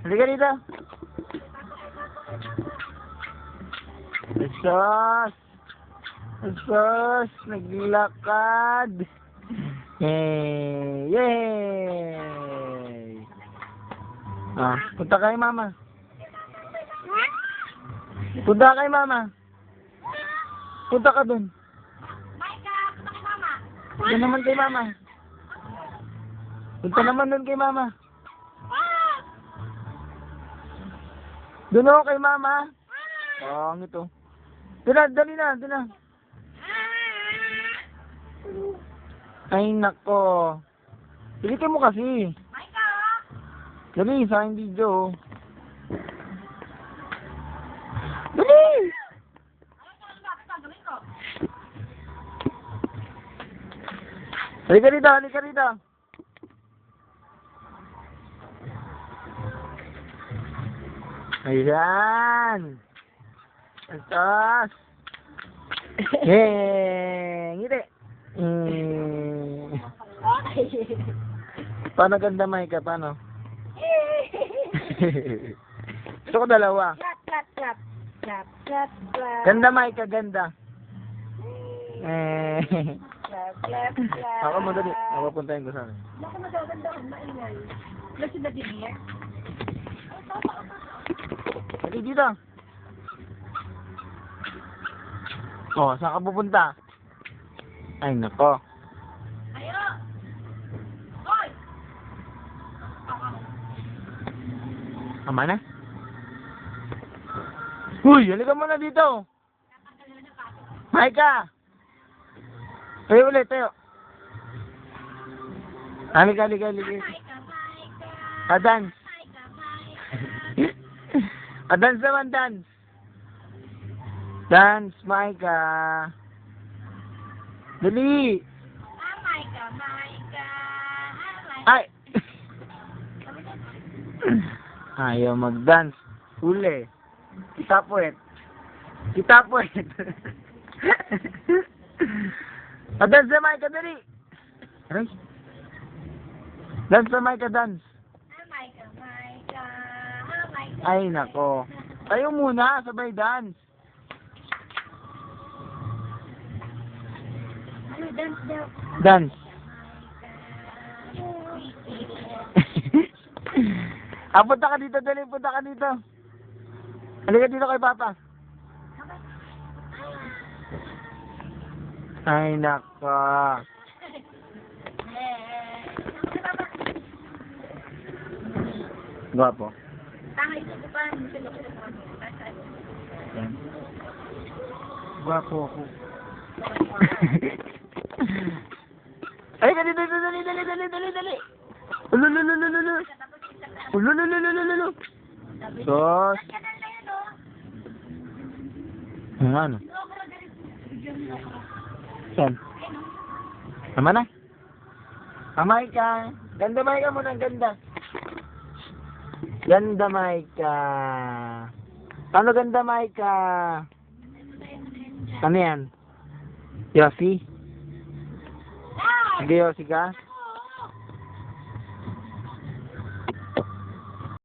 Halika dito. Sos. Sos. Naglakad. Yay! Yay! Ah, punta kay mama. Punta kay mama. Punta ka dun. Punta naman kay mama. Punta naman dun kay mama. Dun ako kay mama. Oh, ang ito. Dali na. Ay, nako. Pilitin mo kasi. Dali, sa aking video. Dali! Halika rito. Ayan. Antos. Yay! Ngiti. Paano ganda, Maika? Paano? Gusto ko dalawa. Clap. Ganda, Maika, ganda. Clap. Ako mo dali. Ako puntahin ko sana. Baka magagandahan, maingay. Kasi na din niya. Dali dito. Oh, saan ka pupunta? Ay, nako. Ayo! Hoy! Tama na? Uy, halika muna dito. Maika! Tayo ulit, tayo. Halika. Dance. Dance naman, dance. Dance, Maika. Dali. Maika. Ay! Ayaw mag-dance. Uli. Kita puwet. Dance na, Maika, dali. Aray. Dance na, Maika, dance. Maika. Ay, nako. Tayo muna, sabay dance. Dance daw. Dance. Punta ka dito, dali. Punta ka dito. Halika dito kay Papa. Ay, nako. Gwapo. Tangay ko pa. Yan. Gwapo ako. Ay, dali. Ululululululu. Sos. Ano? Saan? Tama na? Maika. Ganda, Maika mo ng ganda. Ganda, Maika. Paano ganda, Maika? Ano yan? Yossi? Nag-Yossi ka?